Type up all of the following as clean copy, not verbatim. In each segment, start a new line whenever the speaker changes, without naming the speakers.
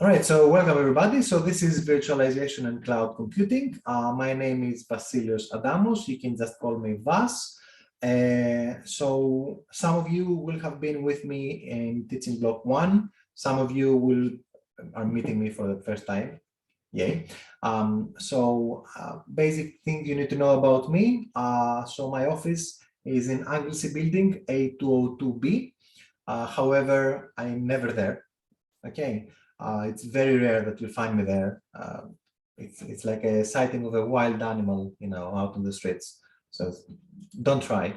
All right, so welcome everybody. So this is virtualization and cloud computing. My name is Vasilios Adamos. You can just call me Vas. So some of you will have been with me in teaching block 1. Some of you are meeting me for the first time. Yay. Basic things you need to know about me. So my office is in Anglesey building A202B. However, I'm never there. Okay. It's very rare that you'll find me there. It's like a sighting of a wild animal, out in the streets. So don't try.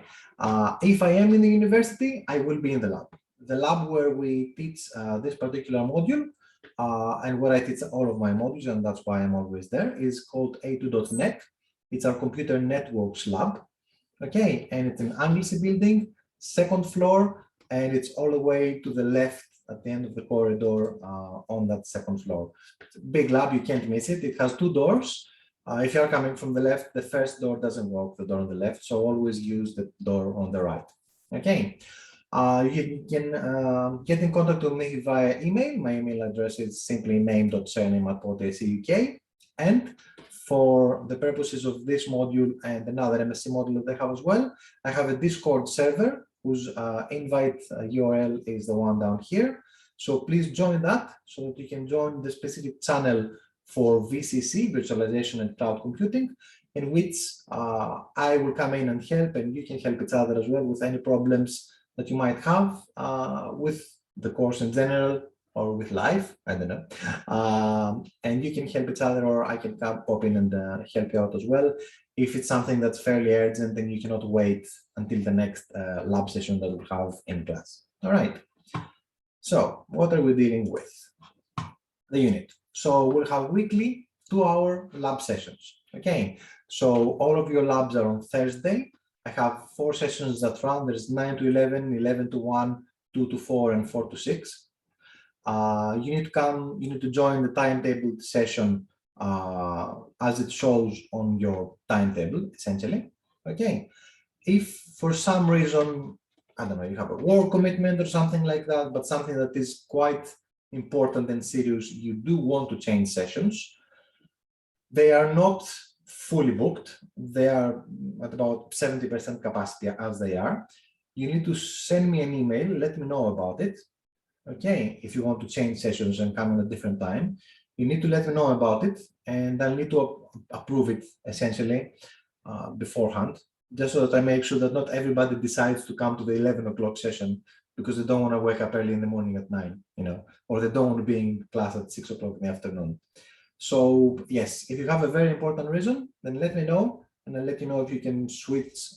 If I am in the university, I will be in the lab. The lab where we teach this particular module and where I teach all of my modules, and that's why I'm always there, is called A2.net. It's our computer networks lab. Okay, and it's an Anglesey building, 2nd floor, and it's all the way to the left at the end of the corridor on that 2nd floor. It's a big lab, you can't miss it. It has 2 doors. If you're coming from the left, the first door doesn't work, the door on the left, so always use the door on the right. Okay, you can get in contact with me via email. My email address is simply name.surname@port.ac.uk. And for the purposes of this module and another MSc module that I have as well, I have a Discord server whose invite URL is the one down here. So please join that so that you can join the specific channel for VCC, Virtualization and Cloud Computing, in which I will come in and help, and you can help each other as well with any problems that you might have with the course in general or with life, I don't know. And you can help each other, or I can pop in and help you out as well. If it's something that's fairly urgent, then you cannot wait until the next lab session that we'll have in class. All right. So what are we dealing with? The unit. So we'll have weekly 2-hour lab sessions. Okay. So all of your labs are on Thursday. I have 4 sessions that run. There's 9 to 11, 11 to 1, 2 to 4, and 4 to 6. You need to come, you need to join the timetable session as it shows on your timetable, essentially. Okay. If for some reason, I don't know, you have a work commitment or something like that, but something that is quite important and serious, you do want to change sessions, they are not fully booked. They are at about 70% capacity as they are. You need to send me an email, let me know about it. Okay, if you want to change sessions and come at a different time, you need to let me know about it, and I'll need to approve it essentially beforehand, just so that I make sure that not everybody decides to come to the 11 o'clock session because they don't want to wake up early in the morning at 9, or they don't want to be in class at 6 o'clock in the afternoon. So yes, if you have a very important reason, then let me know, and I'll let you know if you can switch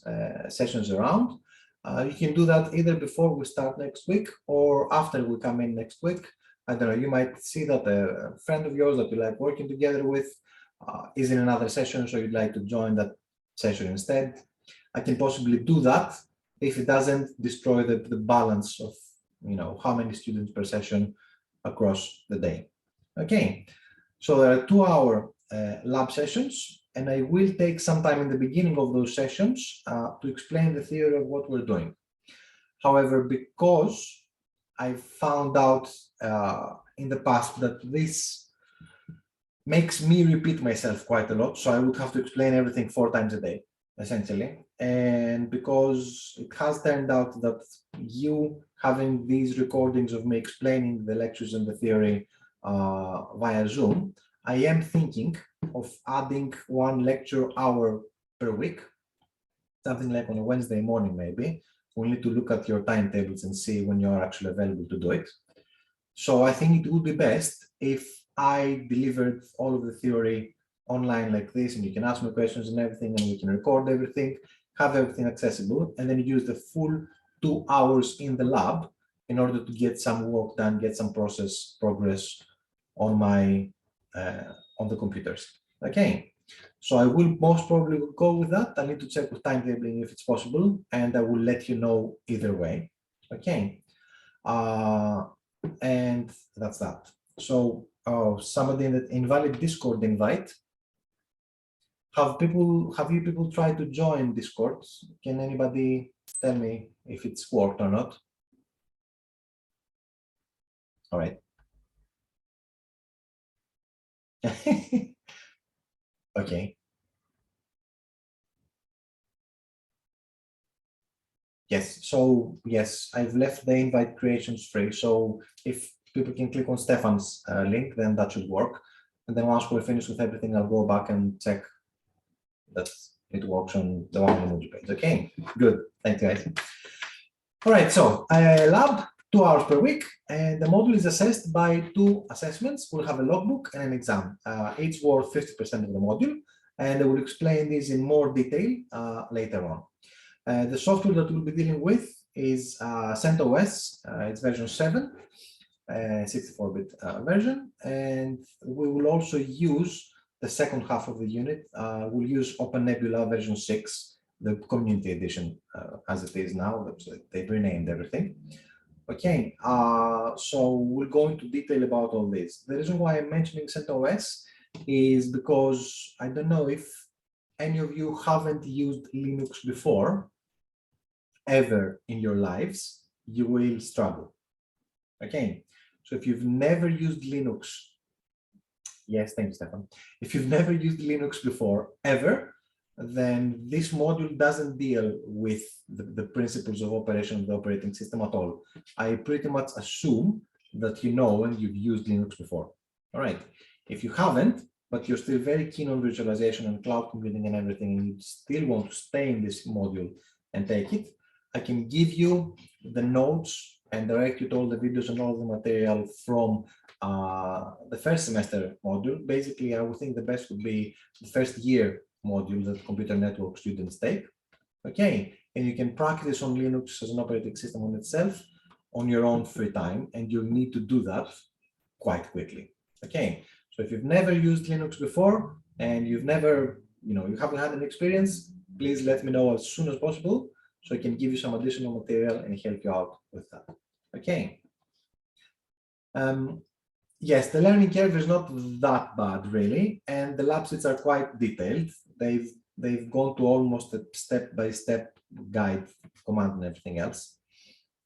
sessions around. You can do that either before we start next week or after we come in next week. I don't know, you might see that a friend of yours that you like working together with is in another session, so you'd like to join that session instead. I can possibly do that if it doesn't destroy the balance of how many students per session across the day. Okay, so there are 2-hour lab sessions. And I will take some time in the beginning of those sessions to explain the theory of what we're doing. However, because I found out in the past that this makes me repeat myself quite a lot, so I would have to explain everything 4 times a day, essentially. And because it has turned out that you having these recordings of me explaining the lectures and the theory via Zoom, I am thinking of adding 1 lecture hour per week, something like on a Wednesday morning, maybe. We need to look at your timetables and see when you're actually available to do it. So I think it would be best if I delivered all of the theory online like this, and you can ask me questions and everything, and we can record everything, have everything accessible, and then use the full 2 hours in the lab in order to get some work done, get some progress on my on the computers. Okay, so I will most probably go with that. I need to check with timetabling if it's possible, and I will let you know either way. Okay, and that's that. So somebody in the invalid Discord invite. Have you people tried to join Discord? Can anybody tell me if it's worked or not? All right. Okay. Yes. So yes, I've left the invite creations free. So if people can click on Stefan's link, then that should work. And then once we're finished with everything, I'll go back and check that it works on the one on the Moodle page. Okay, good. Thank you, guys. All right, so lab, 2 hours per week, and the module is assessed by 2 assessments. We'll have a logbook and an exam, each worth 50% of the module, and I will explain this in more detail later on. The software that we'll be dealing with is CentOS, it's version 7, 64-bit version, and we will also use the second half of the unit. We'll use Open Nebula version 6, the community edition as it is now. They've renamed everything. Okay, so we'll go into detail about all this. The reason why I'm mentioning CentOS is because I don't know if any of you haven't used Linux before, ever in your lives, you will struggle. Okay, so if you've never used Linux, yes, thank you, Stefan. If you've never used Linux before, ever, then this module doesn't deal with the principles of operation of the operating system at all. I pretty much assume that you know and you've used Linux before. All right. If you haven't, but you're still very keen on virtualization and cloud computing and everything, and you still want to stay in this module and take it, I can give you the notes and direct you to all the videos and all the material from the first semester module. Basically, I would think the best would be the first year module that computer network students take. Okay, and you can practice on Linux as an operating system on itself on your own free time, and you'll need to do that quite quickly. Okay, so if you've never used Linux before and you've never, you haven't had an experience, please let me know as soon as possible so I can give you some additional material and help you out with that. Okay. Yes, the learning curve is not that bad really, and the lab sheets are quite detailed. They've gone to almost a step-by-step guide, command and everything else.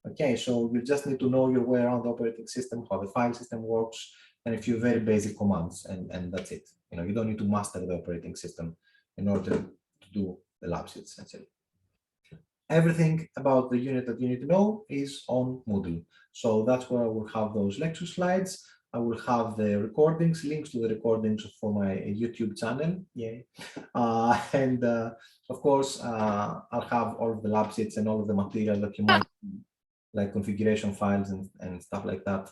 Okay, so you just need to know your way around the operating system, how the file system works, and a few very basic commands, and that's it. You don't need to master the operating system in order to do the lab sheets, essentially. Everything about the unit that you need to know is on Moodle. So that's where I will have those lecture slides. I will have the recordings, links to the recordings for my YouTube channel. Yay. And of course, I'll have all of the lab sheets and all of the material that you might need, like configuration files and stuff like that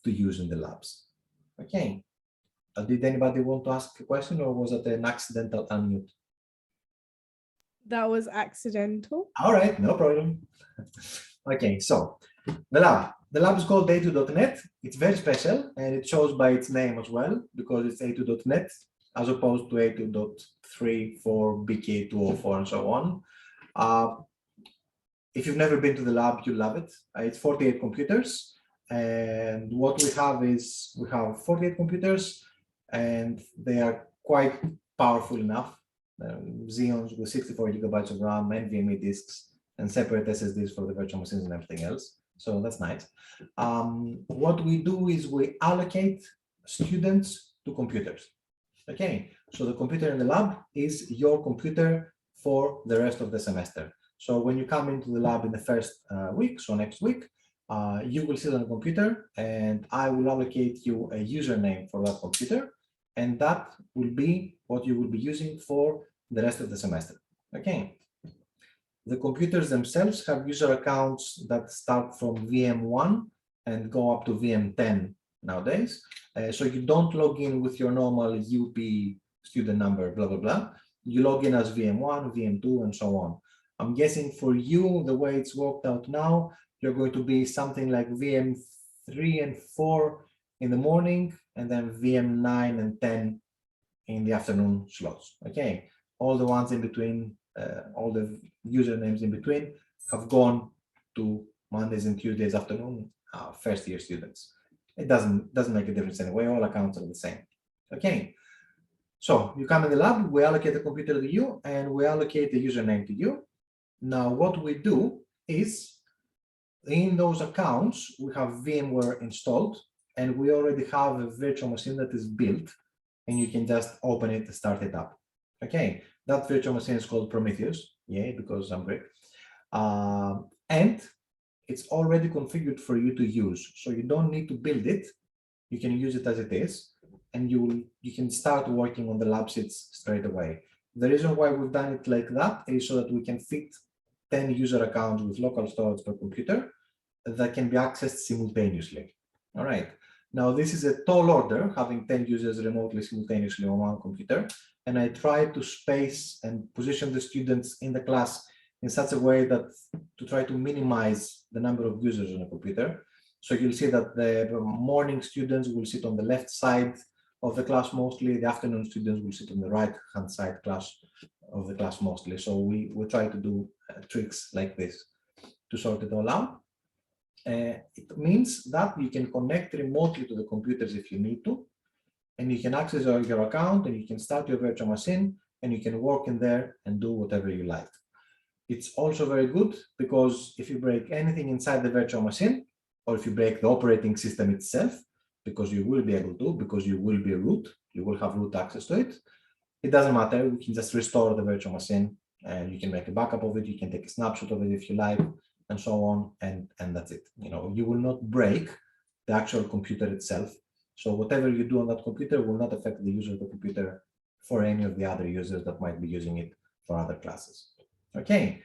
to use in the labs. Okay. Did anybody want to ask a question, or was it an accidental unmute?
That was accidental.
All right, no problem. Okay, so the lab is called A2.NET. It's very special, and it shows by its name as well, because it's A2.NET as opposed to A2.3, 4, BK 204, and so on. If you've never been to the lab, you'll love it. It's 48 computers, and what we have is 48 computers, and they are quite powerful enough. Xeons with 64 gigabytes of RAM, NVMe disks, and separate SSDs for the virtual machines and everything else. So that's nice. What we do is we allocate students to computers. Okay, so the computer in the lab is your computer for the rest of the semester. So when you come into the lab in the first week, so next week, you will sit on a computer, and I will allocate you a username for that computer, and that will be what you will be using for the rest of the semester. Okay. The computers themselves have user accounts that start from VM1 and go up to VM10 nowadays. So you don't log in with your normal UP student number, blah, blah, blah. You log in as VM1, VM2, and so on. I'm guessing for you, the way it's worked out now, you're going to be something like VM3 and 4 in the morning, and then VM9 and 10 in the afternoon slots. Okay, all the ones in between, all the usernames in between have gone to Mondays and Tuesdays afternoon, first year students. It doesn't make a difference anyway, all accounts are the same. Okay, so you come in the lab, we allocate the computer to you, and we allocate the username to you. Now what we do is, in those accounts, we have VMware installed, and we already have a virtual machine that is built, and you can just open it and start it up. Okay, that virtual machine is called Prometheus, yay, because I'm Greek. And it's already configured for you to use, so you don't need to build it. You can use it as it is, and you can start working on the lab sheets straight away. The reason why we've done it like that is so that we can fit 10 user accounts with local storage per computer that can be accessed simultaneously. All right. Now, this is a tall order, having 10 users remotely simultaneously on one computer. And I try to space and position the students in the class in such a way that to try to minimize the number of users on a computer. So you'll see that the morning students will sit on the left side of the class mostly, the afternoon students will sit on the right-hand side of the class mostly. So we try to do tricks like this to sort it all out. It means that you can connect remotely to the computers if you need to, and you can access your account, and you can start your virtual machine, and you can work in there and do whatever you like. It's also very good because if you break anything inside the virtual machine, or if you break the operating system itself, because you will be able to, because you will be root, you will have root access to it. It doesn't matter, we can just restore the virtual machine, and you can make a backup of it, you can take a snapshot of it if you like, and so on, and that's it. You know, you will not break the actual computer itself. So whatever you do on that computer will not affect the user of the computer for any of the other users that might be using it for other classes. Okay.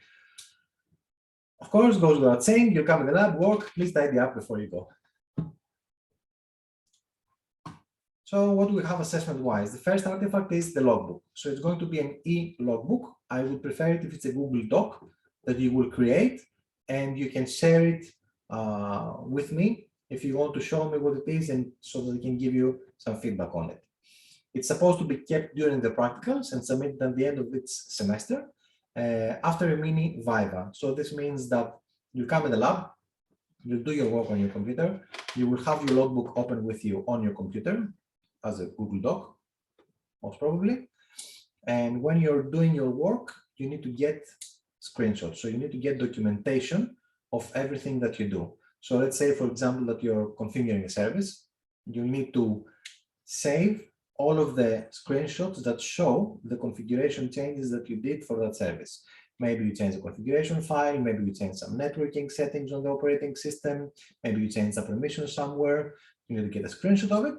Of course, goes without saying, you come in the lab, work, please tidy up before you go. So what do we have assessment-wise? The first artifact is the logbook. So it's going to be an e-logbook. I would prefer it if it's a Google Doc that you will create, and you can share it with me if you want to show me what it is, and so that I can give you some feedback on it. It's supposed to be kept during the practicals and submitted at the end of its semester after a mini viva. So this means that you come in the lab, you'll do your work on your computer, you will have your logbook open with you on your computer as a Google Doc, most probably. And when you're doing your work, you need to get screenshots. So you need to get documentation of everything that you do. So let's say, for example, that you're configuring a service, you need to save all of the screenshots that show the configuration changes that you did for that service. Maybe you change the configuration file, maybe you change some networking settings on the operating system, maybe you change the permission somewhere. You need to get a screenshot of it,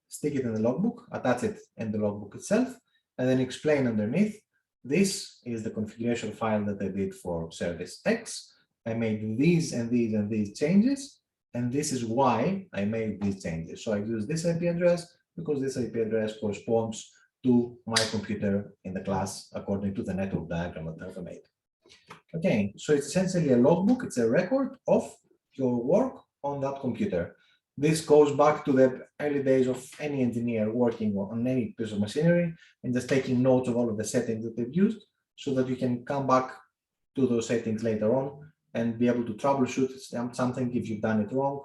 stick it in the logbook, attach it in the logbook itself, and then explain underneath, this is the configuration file that I did for service X. I made these and these and these changes, and this is why I made these changes. So I use this IP address because this IP address corresponds to my computer in the class according to the network diagram that I've made. Okay, so it's essentially a logbook. It's a record of your work on that computer. This goes back to the early days of any engineer working on any piece of machinery and just taking notes of all of the settings that they've used so that you can come back to those settings later on and be able to troubleshoot something if you've done it wrong,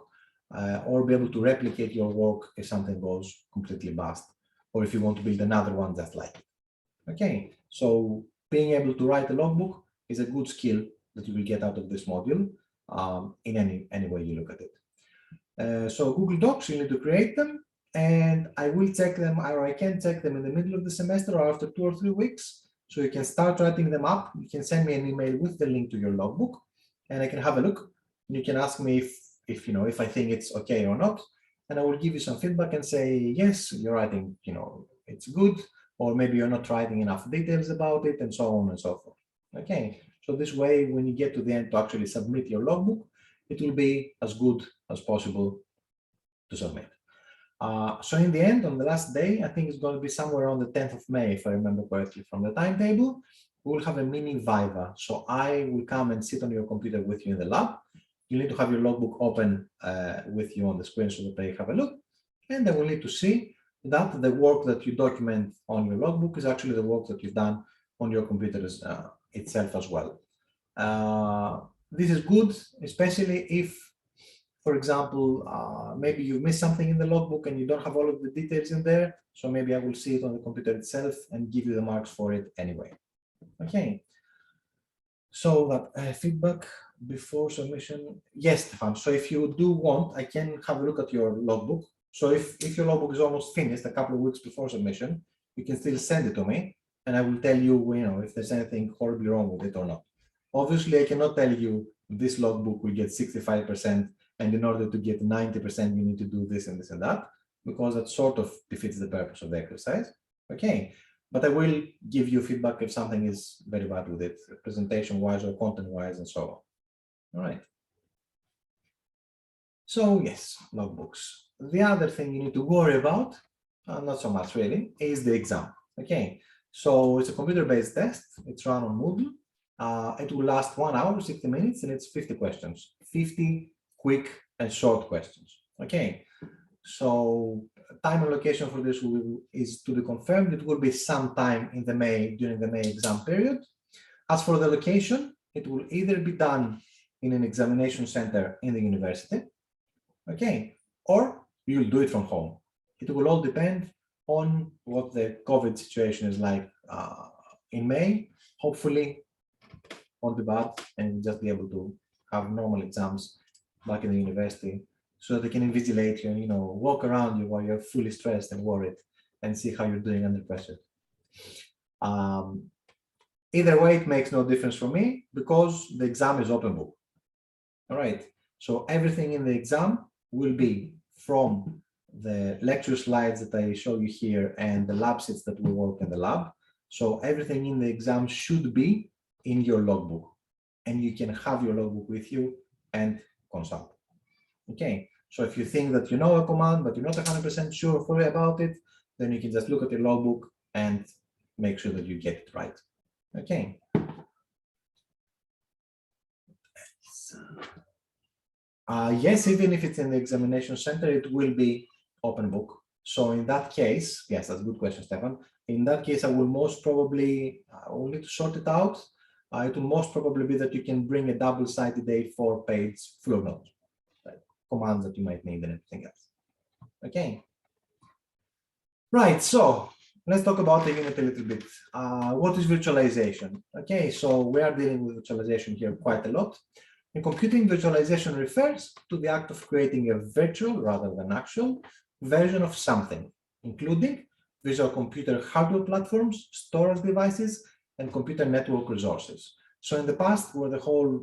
or be able to replicate your work if something goes completely bust, or if you want to build another one just like it. Okay, so being able to write a logbook is a good skill that you will get out of this module in any way you look at it. So Google Docs, you need to create them, and I will check them, or I can check them in the middle of the semester or after 2 or 3 weeks. So you can start writing them up. You can send me an email with the link to your logbook, and I can have a look. You can ask me if I think it's okay or not, and I will give you some feedback and say, yes, you're writing, it's good, or maybe you're not writing enough details about it, and so on and so forth. Okay, so this way, when you get to the end to actually submit your logbook, it will be as good as possible to submit. So in the end, on the last day, I think it's going to be somewhere on the 10th of May, if I remember correctly from the timetable, we will have a mini viva. So I will come and sit on your computer with you in the lab. You need to have your logbook open with you on the screen so that they have a look. And they will need to see that the work that you document on your logbook is actually the work that you've done on your computer itself as well. This is good, especially if, for example, maybe you missed something in the logbook and you don't have all of the details in there. So maybe I will see it on the computer itself and give you the marks for it anyway. Okay. So that feedback before submission, yes, Stefan. So if you do want, I can have a look at your logbook. So if your logbook is almost finished a couple of weeks before submission, you can still send it to me, and I will tell you, if there's anything horribly wrong with it or not. Obviously, I cannot tell you this logbook will get 65%, and in order to get 90%, you need to do this and this and that, because that sort of defeats the purpose of the exercise. Okay, but I will give you feedback if something is very bad with it, presentation-wise or content-wise, and so on. All right. So yes, logbooks. The other thing you need to worry about, not so much really, is the exam. Okay, so it's a computer-based test. It's run on Moodle. It will last 1 hour, 60 minutes, and it's 50 questions, 50 quick and short questions. Okay, so time and location for this is to be confirmed. It will be sometime in during the May exam period. As for the location, it will either be done in an examination center in the university, okay, or you'll do it from home. It will all depend on what the COVID situation is like in May. Hopefully, on the bad, and just be able to have normal exams back in the university, so that they can invigilate you and walk around you while you're fully stressed and worried, and see how you're doing under pressure. Either way, it makes no difference for me because the exam is open book. All right, so everything in the exam will be from the lecture slides that I show you here and the lab sets that we work in the lab. So everything in the exam should be in your logbook, and you can have your logbook with you and consult. Okay, so if you think that you know a command but you're not 100% sure fully about it, then you can just look at your logbook and make sure that you get it right. Okay. Yes, even if it's in the examination center, it will be open book. So in that case, yes, that's a good question, Stefan. In that case, I will most probably, I will need to sort it out. It will most probably be that you can bring a double-sided A4 page flow note, like commands that you might need and everything else. Okay. Right, so let's talk about the unit a little bit. What is virtualization? Okay, so we are dealing with virtualization here quite a lot. In computing, virtualization refers to the act of creating a virtual rather than actual version of something, including visual computer hardware platforms, storage devices, and computer network resources. So in the past, where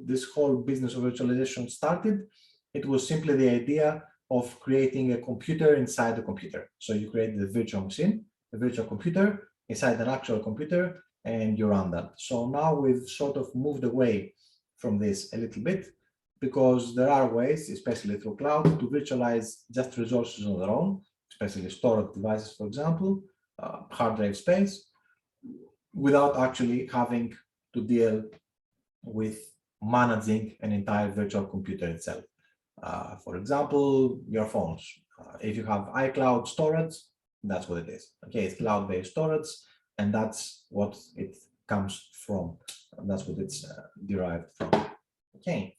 this whole business of virtualization started, it was simply the idea of creating a computer inside a computer. So you create the virtual machine, the virtual computer inside an actual computer, and you run that. So now we've sort of moved away from this a little bit, because there are ways, especially through cloud, to virtualize just resources on their own, especially storage devices, for example, hard drive space, without actually having to deal with managing an entire virtual computer itself. For example, your phones. If you have iCloud storage, that's what it is. Okay, it's cloud-based storage, and that's what it comes from. That's what it's derived from. Okay.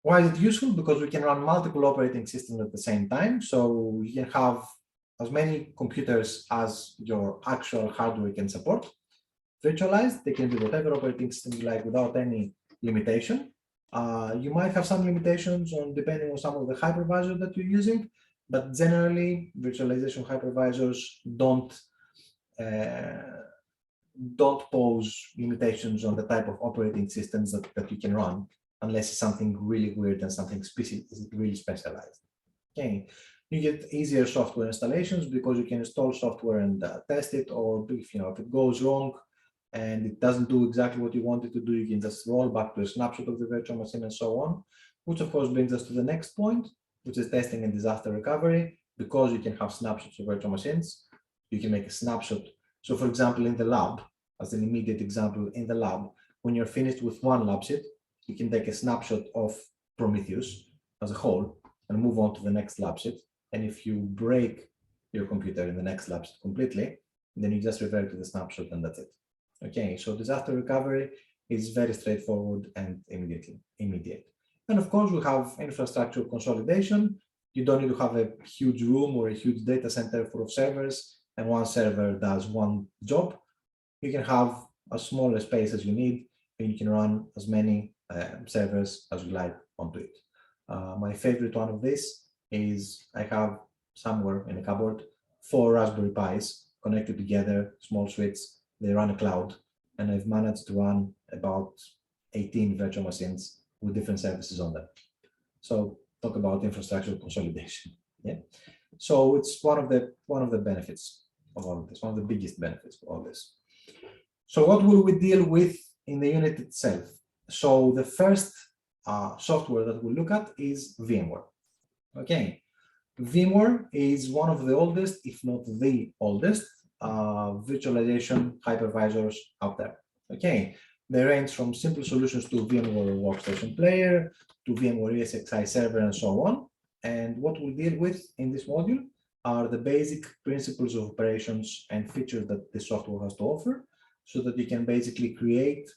Why is it useful? Because we can run multiple operating systems at the same time. So you can have as many computers as your actual hardware can support. Virtualized, they can be whatever operating system you like without any limitation. You might have some limitations depending on some of the hypervisors that you're using, but generally virtualization hypervisors don't pose limitations on the type of operating systems that you can run, unless it's something really weird and something really specialized. Okay, you get easier software installations because you can install software and test it, or if it goes wrong and it doesn't do exactly what you want it to do, you can just roll back to a snapshot of the virtual machine and so on, which of course brings us to the next point, which is testing and disaster recovery. Because you can have snapshots of virtual machines, you can make a snapshot. So for example, in the lab, as an immediate example, in the lab, when you're finished with one lab sheet, you can take a snapshot of Prometheus as a whole and move on to the next lab sheet. And if you break your computer in the next lab sheet completely, then you just revert to the snapshot and that's it. Okay, so disaster recovery is very straightforward and immediate. And of course, we have infrastructure consolidation. You don't need to have a huge room or a huge data center full of servers, and one server does one job. You can have as small a space as you need and you can run as many servers as you like onto it. My favorite one of this is I have somewhere in a cupboard 4 Raspberry Pis connected together, small switches, they run a cloud, and I've managed to run about 18 virtual machines with different services on them. So talk about infrastructure consolidation. Yeah. So it's one of the benefits of all of this, one of the biggest benefits of all this. So what will we deal with in the unit itself? So the first software that we'll look at is VMware. Okay, VMware is one of the oldest, if not the oldest, virtualization hypervisors out there. Okay, they range from simple solutions to VMware Workstation Player, to VMware ESXi Server, and so on. And what we'll deal with in this module are the basic principles of operations and features that the software has to offer, so that you can basically create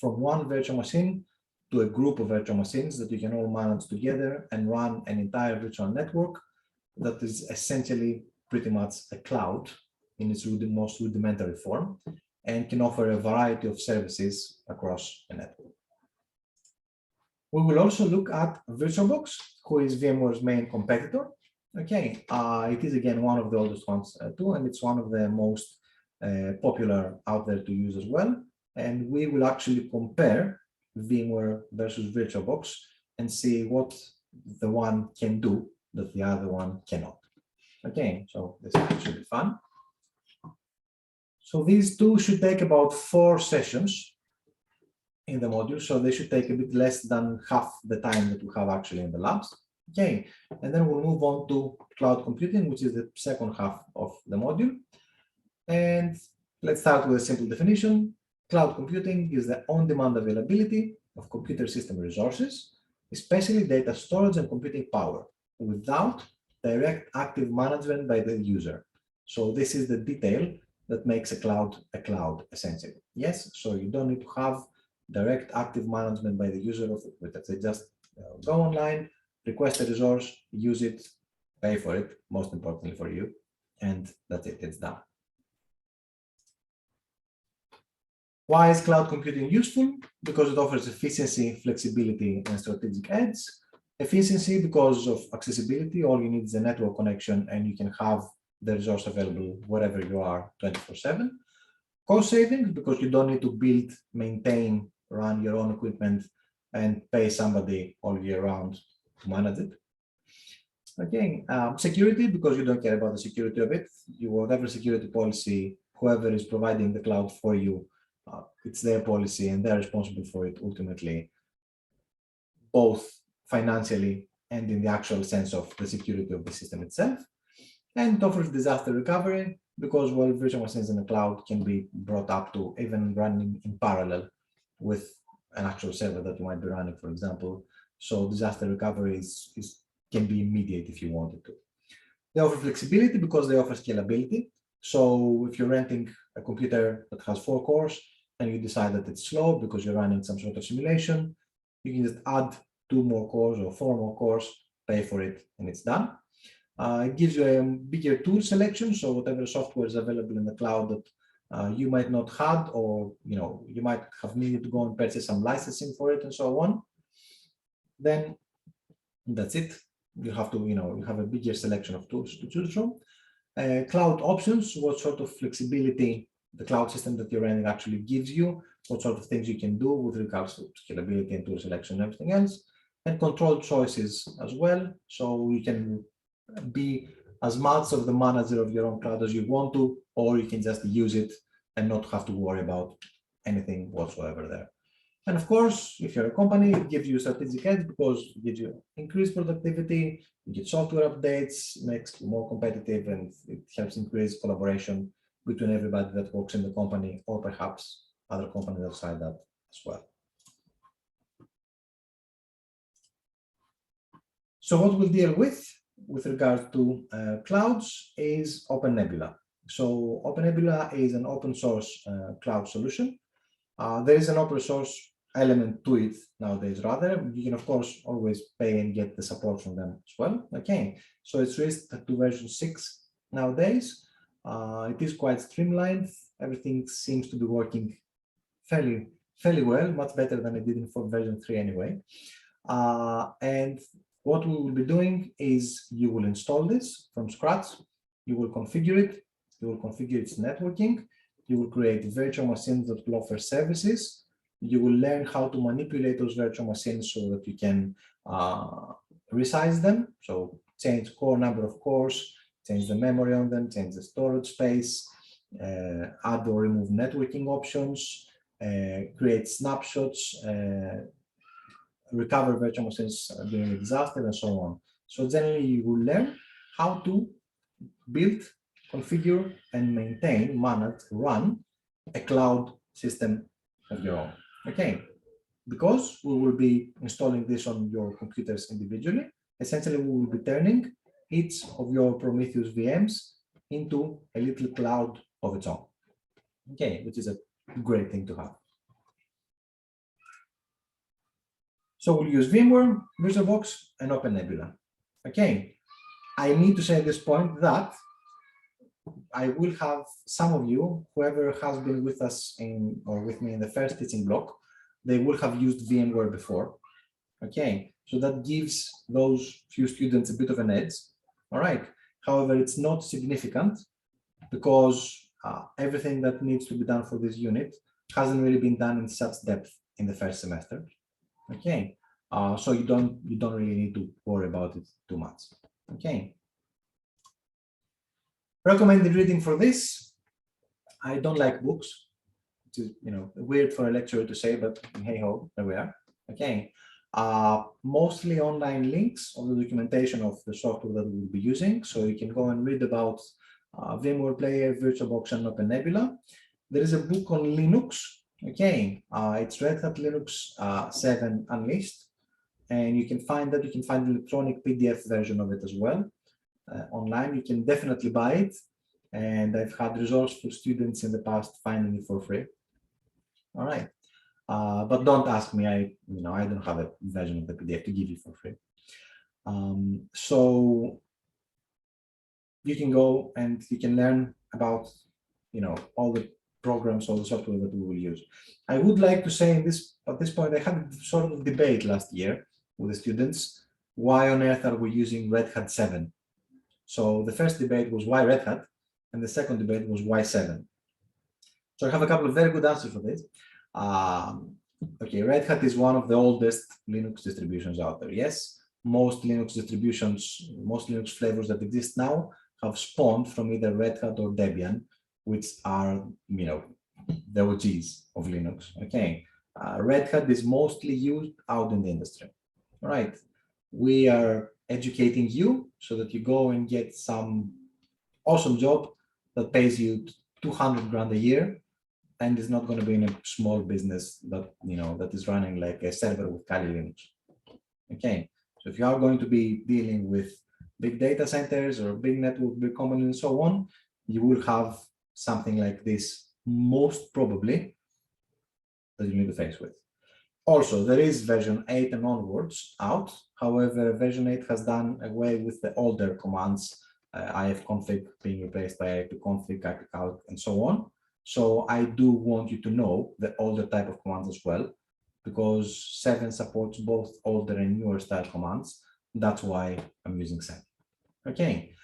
from one virtual machine to a group of virtual machines that you can all manage together and run an entire virtual network that is essentially pretty much a cloud in its most rudimentary form, and can offer a variety of services across a network. We will also look at Virtualbox, who is VMware's main competitor. Okay, it is again one of the oldest ones too, and it's one of the most popular out there to use as well. And we will actually compare VMware versus Virtualbox and see what the one can do that the other one cannot. Okay, so this should be fun. So these two should take about 4 sessions in the module, so they should take a bit less than half the time that we have actually in the labs. Okay, and then we'll move on to cloud computing, which is the second half of the module. And let's start with a simple definition. Cloud computing is the on-demand availability of computer system resources, especially data storage and computing power, without direct active management by the user. So this is the detail that makes a cloud essentially. Yes, so you don't need to have direct active management by the user of it. They just go online, request a resource, use it, pay for it, most importantly for you, and that's it, it's done. Why is cloud computing useful? Because it offers efficiency, flexibility, and strategic edge. Efficiency because of accessibility. All you need is a network connection and you can have the resource available wherever you are 24/7. Cost savings because you don't need to build, maintain, run your own equipment and pay somebody all year round to manage it. Again, security because you don't care about the security of it. Whatever security policy, whoever is providing the cloud for you, it's their policy and they're responsible for it ultimately, both financially and in the actual sense of the security of the system itself. And it offers disaster recovery because, well, virtual machines in the cloud can be brought up to even running in parallel with an actual server that you might be running, for example. So disaster recovery can be immediate if you wanted to. They offer flexibility because they offer scalability. So if you're renting a computer that has 4 cores and you decide that it's slow because you're running some sort of simulation, you can just add 2 more cores or 4 more cores, pay for it, and it's done. It gives you a bigger tool selection, so whatever software is available in the cloud that you might not have, or you might have needed to go and purchase some licensing for it and so on, then that's it. You have to, you have a bigger selection of tools to choose from. Cloud options, what sort of flexibility the cloud system that you're running actually gives you, what sort of things you can do with regards to scalability and tool selection and everything else, and control choices as well. So you can be as much of the manager of your own cloud as you want to, or you can just use it and not have to worry about anything whatsoever there. And of course, if you're a company, it gives you strategic edge because it gives you increased productivity, you get software updates, makes you more competitive, and it helps increase collaboration between everybody that works in the company, or perhaps other companies outside that as well. So what we'll deal with regard to clouds is OpenNebula. So OpenNebula is an open source cloud solution. There is an open source element to it nowadays, rather. You can, of course, always pay and get the support from them as well. Okay, so it's released to version 6 nowadays. It is quite streamlined. Everything seems to be working fairly fairly well, much better than I did in version 3 anyway. And what we will be doing is you will install this from scratch, you will configure it, you will configure its networking, you will create virtual machines that will offer services, you will learn how to manipulate those virtual machines so that you can resize them, so change core number of cores, change the memory on them, change the storage space, add or remove networking options, create snapshots, recover virtual machines during a disaster, and so on. So generally, you will learn how to build, configure, and maintain, manage, run a cloud system of your own. Okay, because we will be installing this on your computers individually, essentially we will be turning each of your Prometheus VMs into a little cloud of its own. Okay, which is a great thing to have. So we'll use VMware, Virtualbox, and Open Nebula. Okay, I need to say at this point that I will have some of you, whoever has been with us or with me in the first teaching block, they will have used VMware before. Okay, so that gives those few students a bit of an edge. All right. However, it's not significant because everything that needs to be done for this unit hasn't really been done in such depth in the first semester. Okay, so you don't really need to worry about it too much. Okay. Recommended reading for this. I don't like books, which is weird for a lecturer to say, but hey ho, there we are. Okay. Mostly online links on the documentation of the software that we'll be using, so you can go and read about VMware Player, Virtualbox, and Open Nebula. There is a book on Linux. Okay, it's Red Hat Linux 7 Unleashed, and you can find that. You can find the electronic PDF version of it as well online. You can definitely buy it, and I've had resourceful students in the past finding it for free. All right. But don't ask me. I don't have a version of the PDF to give you for free. So you can go and you can learn about all the programs, all the software that we will use. I would like to say at this point, I had a sort of debate last year with the students. Why on earth are we using Red Hat 7? So the first debate was why Red Hat, and the second debate was why 7. So I have a couple of very good answers for this. Okay, Red Hat is one of the oldest Linux distributions out there. Yes, most Linux distributions, most Linux flavors that exist now have spawned from either Red Hat or Debian, which are, the OGs of Linux. Okay, Red Hat is mostly used out in the industry. All right, we are educating you so that you go and get some awesome job that pays you 200 grand a year and is not going to be in a small business that that is running like a server with Kali Linux. Okay, so if you are going to be dealing with big data centers or big network, big companies, and so on, you will have something like this most probably that you need to face with. Also, there is version 8 and onwards out. However, version 8 has done away with the older commands, ifconfig being replaced by ipconfig, ipcalc, and so on. So I do want you to know the older type of commands as well, because 7 supports both older and newer style commands. That's why I'm using 7. Okay.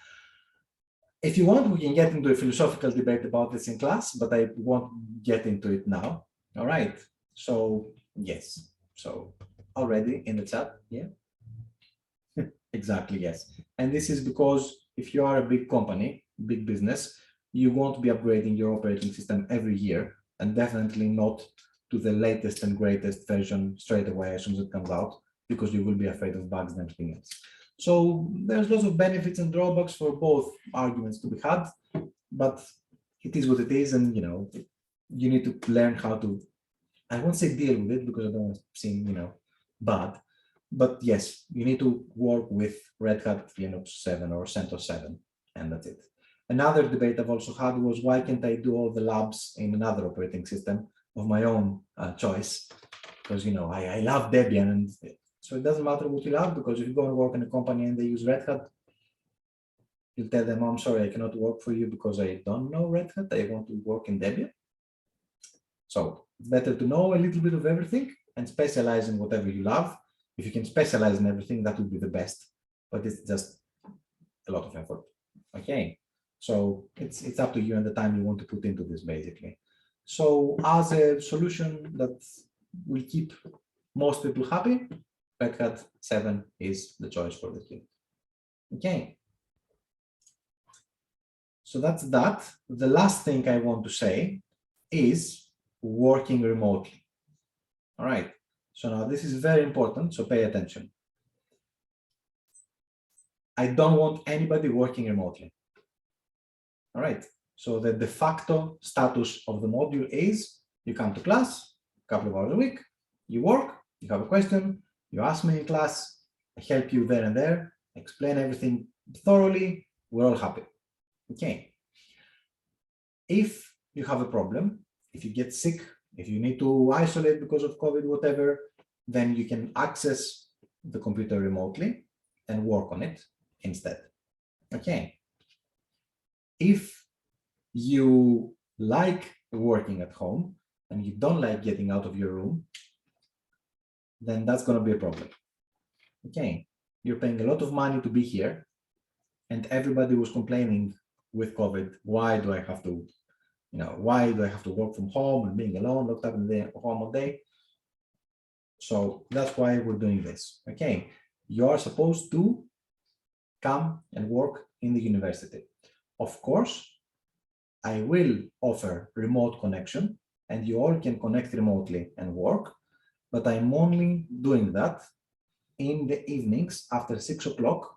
If you want, we can get into a philosophical debate about this in class, but I won't get into it now. All right. So yes. So already in the chat, yeah. Exactly, yes. And this is because if you are a big company, big business, you won't be upgrading your operating system every year, and definitely not to the latest and greatest version straight away as soon as it comes out, because you will be afraid of bugs and everything else. So there's lots of benefits and drawbacks for both arguments to be had, but it is what it is, and you need to learn how to, I won't say deal with it because I don't want to seem bad, but yes, you need to work with Red Hat Linux 7 or CentOS 7, and that's it. Another debate I've also had was why can't I do all the labs in another operating system of my own choice? Because I love Debian, and so it doesn't matter what you love, because if you go and work in a company and they use Red Hat, you'll tell them, I'm sorry, I cannot work for you because I don't know Red Hat. I want to work in Debian. So it's better to know a little bit of everything and specialize in whatever you love. If you can specialize in everything, that would be the best, but it's just a lot of effort. Okay, so it's up to you and the time you want to put into this, basically. So as a solution that will keep most people happy, Red Hat 7 is the choice for the kid. Okay, so that's that. The last thing I want to say is working remotely. All right, so now this is very important, so pay attention. I don't want anybody working remotely. All right, so the de facto status of the module is you come to class a couple of hours a week, you work, you have a question, you ask me in class, I help you there and there, explain everything thoroughly, we're all happy. Okay. If you have a problem, if you get sick, if you need to isolate because of COVID, whatever, then you can access the computer remotely and work on it instead. Okay. If you like working at home and you don't like getting out of your room, then that's going to be a problem. Okay. You're paying a lot of money to be here, and everybody was complaining with COVID, why do I have to, why do I have to work from home and being alone, locked up in the home all day? So that's why we're doing this. Okay, you are supposed to come and work in the university. Of course, I will offer remote connection and you all can connect remotely and work, but I'm only doing that in the evenings after 6 o'clock,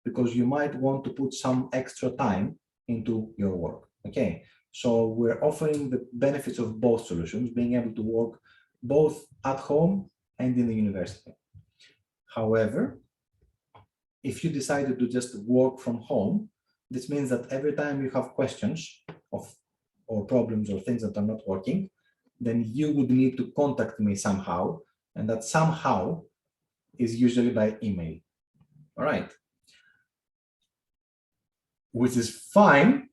because you might want to put some extra time into your work. Okay, so we're offering the benefits of both solutions, being able to work both at home and in the university. However, if you decided to just work from home, this means that every time you have questions or problems or things that are not working, then you would need to contact me somehow, and that somehow is usually by email. All right, which is fine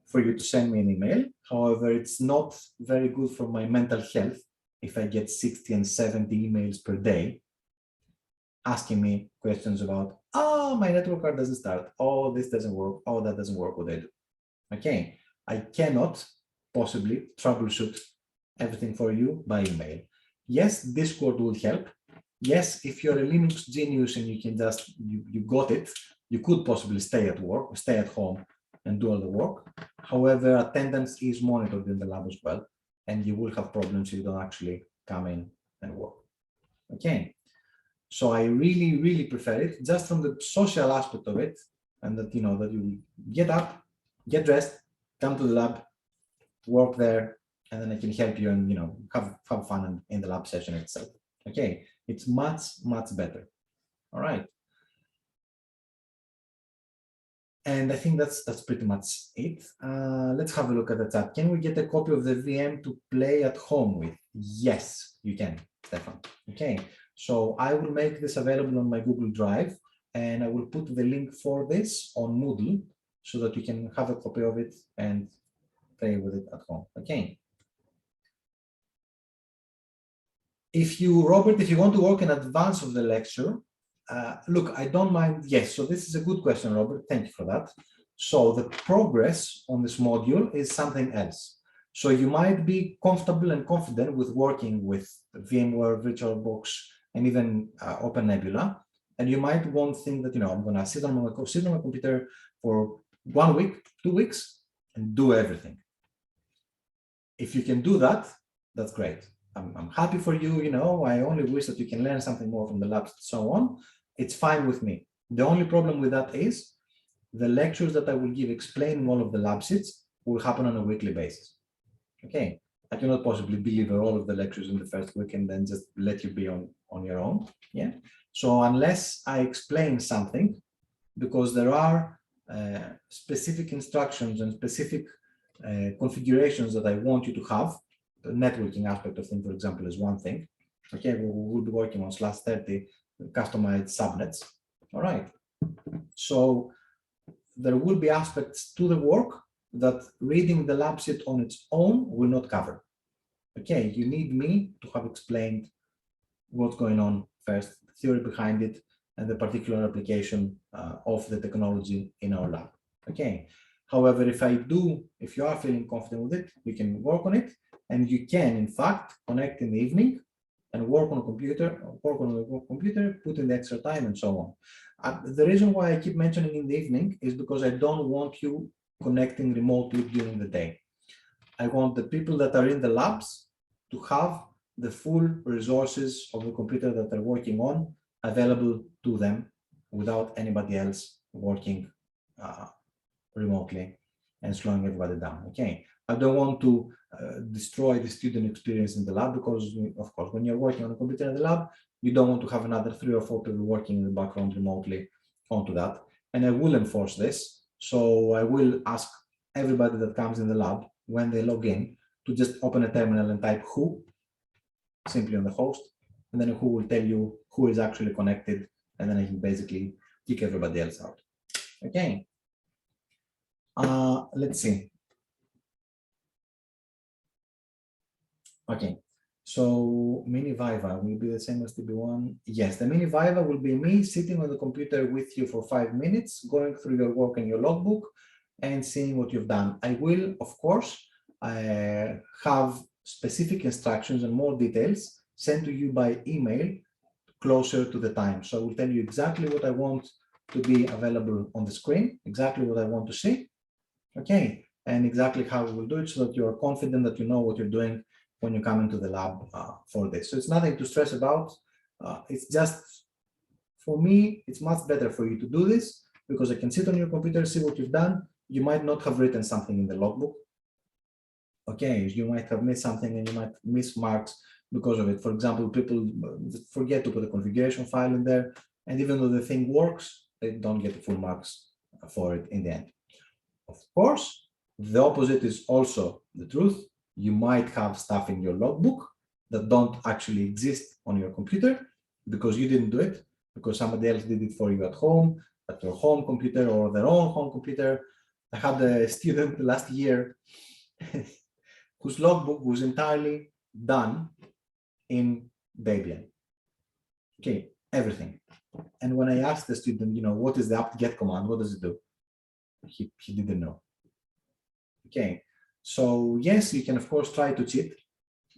for you to send me an email. However, it's not very good for my mental health if I get 60 and 70 emails per day asking me questions about, oh, my network card doesn't start, oh, this doesn't work, oh, that doesn't work, what I do. Okay, I cannot possibly troubleshoot everything for you by email. Yes, Discord will help. Yes, if you're a Linux genius and you can just, you got it, you could possibly stay at work, stay at home and do all the work. However, attendance is monitored in the lab as well, and you will have problems if you don't actually come in and work. Okay, so I really, really prefer it just from the social aspect of it, and that, you know, that you get up, get dressed, come to the lab, work there, and then I can help you and, you know, have fun in the lab session itself. Okay, it's much, much better. All right. And I think that's pretty much it. Let's have a look at the chat. Can we get a copy of the VM to play at home with? Yes, you can, Stefan. Okay, so I will make this available on my Google Drive, and I will put the link for this on Moodle so that you can have a copy of it and play with it at home. Okay. Robert, if you want to work in advance of the lecture, look, I don't mind. Yes, so this is a good question, Robert. Thank you for that. So the progress on this module is something else. So you might be comfortable and confident with working with VMware, Virtualbox, and even Open Nebula. And you might want to think that, you know, I'm going to sit on my computer for 1 week, 2 weeks, and do everything. If you can do that, that's great. I'm happy for you, you know, I only wish that you can learn something more from the labs and so on. It's fine with me. The only problem with that is the lectures that I will give explaining all of the lab sheets will happen on a weekly basis. Okay, I cannot possibly deliver all of the lectures in the first week and then just let you be on your own. Yeah. So unless I explain something, because there are specific instructions and specific configurations that I want you to have. The networking aspect of things, for example, is one thing. Okay, we will be working on /30 customized subnets. All right. So there will be aspects to the work that reading the lab sheet on its own will not cover. Okay, you need me to have explained what's going on first, the theory behind it, and the particular application of the technology in our lab. Okay. However, if you are feeling confident with it, we can work on it, and you can, in fact, connect in the evening and work on a computer, put in the extra time, and so on. The reason why I keep mentioning in the evening is because I don't want you connecting remotely during the day. I want the people that are in the labs to have the full resources of the computer that they're working on available to them without anybody else working remotely and slowing everybody down. Okay, I don't want to destroy the student experience in the lab, because of course, when you're working on a computer in the lab, you don't want to have another 3 or 4 people working in the background remotely onto that. And I will enforce this. So I will ask everybody that comes in the lab, when they log in, to just open a terminal and type who simply on the host, and then who will tell you who is actually connected, and then I can basically kick everybody else out. Okay. Let's see. Okay, so mini Viva will be the same as TB1. Yes, the mini Viva will be me sitting on the computer with you for 5 minutes, going through your work and your logbook and seeing what you've done. I will, of course, have specific instructions and more details sent to you by email closer to the time. So I will tell you exactly what I want to be available on the screen, exactly what I want to see. Okay, and exactly how we will do it, so that you're confident that you know what you're doing when you come into the lab for this. So it's nothing to stress about. It's just, for me, it's much better for you to do this, because I can sit on your computer, see what you've done. You might not have written something in the logbook. Okay, you might have missed something, and you might miss marks because of it. For example, people forget to put a configuration file in there, and even though the thing works, they don't get the full marks for it in the end. Of course, the opposite is also the truth. You might have stuff in your logbook that don't actually exist on your computer because you didn't do it, because somebody else did it for you at home, at your home computer or their own home computer. I had a student last year whose logbook was entirely done in Debian. Okay, everything. And when I asked the student, what is the apt-get command? What does it do? He didn't know. Okay, so yes, you can of course try to cheat,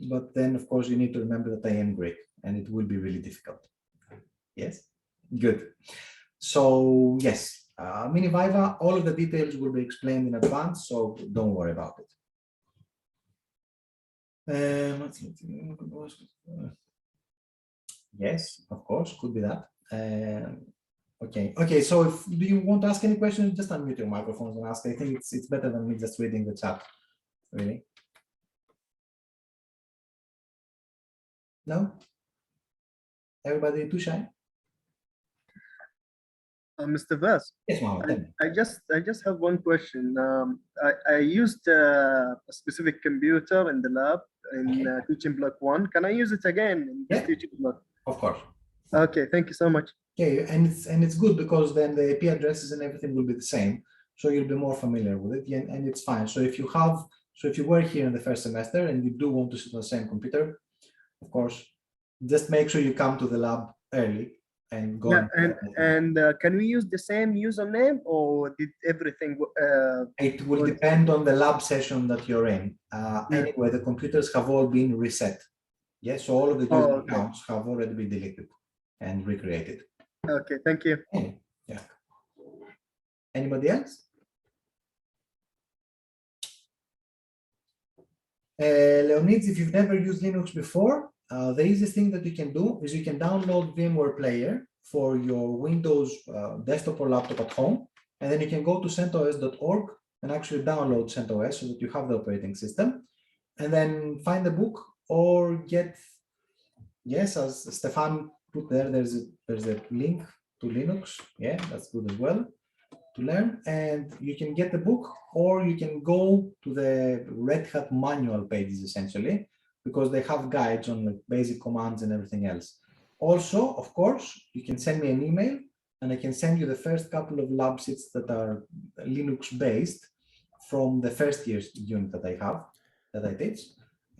but then of course you need to remember that I am Greek, and it will be really difficult. Yes, good. So yes, mini Viva, all of the details will be explained in advance, so don't worry about it. Yes, of course, could be that. Okay. So do you want to ask any questions? Just unmute your microphones and ask. I think it's better than me just reading the chat. Really? No? Everybody too shy?
Mr. Vas,
Yes, Mohammed.
I just have one question. I used a specific computer in the lab in teaching block 1. Can I use it again in this teaching block?
Of course.
Okay, thank you so much.
Okay, and it's good, because then the IP addresses and everything will be the same, so you'll be more familiar with it, and it's fine. So if you were here in the first semester and you do want to sit on the same computer, of course, just make sure you come to the lab early and go.
Yeah, and can we use the same username, or did everything?
It will depend on the lab session that you're in. Anyway, the computers have all been reset. Yes, so all of the user accounts have already been deleted and recreated.
Okay, thank you.
Yeah. Anybody else? Leonids, if you've never used Linux before, the easiest thing that you can do is you can download VMware Player for your Windows desktop or laptop at home, and then you can go to centos.org and actually download CentOS so that you have the operating system, and then find the book or get, yes, as Stefan put there, there's a link to Linux. Yeah, that's good as well to learn, and you can get the book, or you can go to the Red Hat manual pages essentially, because they have guides on the basic commands and everything else. Also, of course, you can send me an email and I can send you the first couple of lab sheets that are Linux based from the first year's unit that I teach.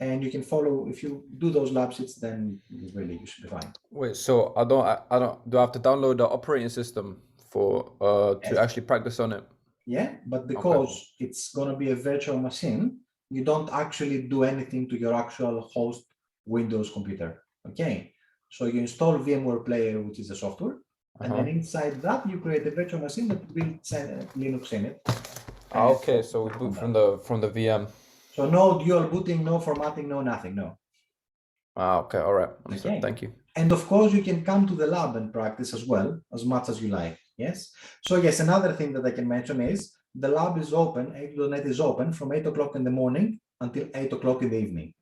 and you can follow. If you do those lab sheets, then really you should be fine.
Wait, so I don't do I have to download the operating system for to
Yes.
actually practice on it?
Yeah, but because it's going to be a virtual machine, you don't actually do anything to your actual host Windows computer. Okay, so you install VMware Player, which is a software, and then inside that you create a virtual machine that builds Linux in it.
Okay, so we boot from the VM.
So no dual booting, no formatting, no nothing, no.
Okay, all right, understood.
Okay.
Thank you.
And of course, you can come to the lab and practice as well, as much as you like. Yes. So yes, another thing that I can mention is the lab is open, 8.net is open from 8 o'clock in the morning until 8 o'clock in the evening.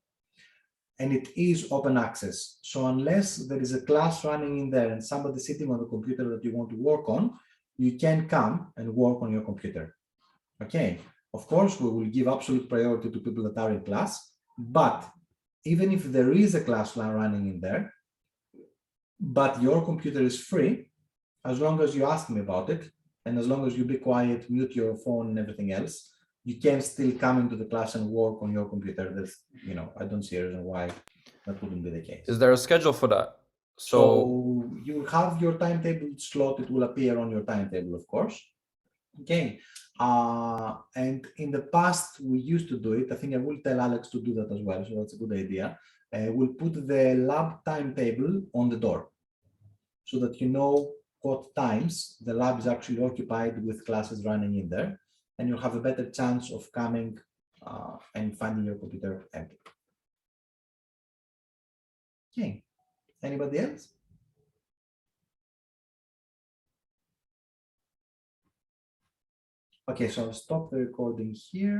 And it is open access. So unless there is a class running in there and somebody sitting on the computer that you want to work on, you can come and work on your computer. Okay. Of course, we will give absolute priority to people that are in class, but even if there is a class running in there, but your computer is free, as long as you ask me about it, and as long as you be quiet, mute your phone and everything else, you can still come into the class and work on your computer. That's, I don't see a reason why that wouldn't be the case.
Is there a schedule for that?
So you have your timetable slot, it will appear on your timetable, of course. Okay. And in the past, we used to do it. I think I will tell Alex to do that as well. So that's a good idea. We'll put the lab timetable on the door so that you know what times the lab is actually occupied with classes running in there, and you'll have a better chance of coming and finding your computer empty. Okay. Anybody else? Okay, so I'll stop the recording here.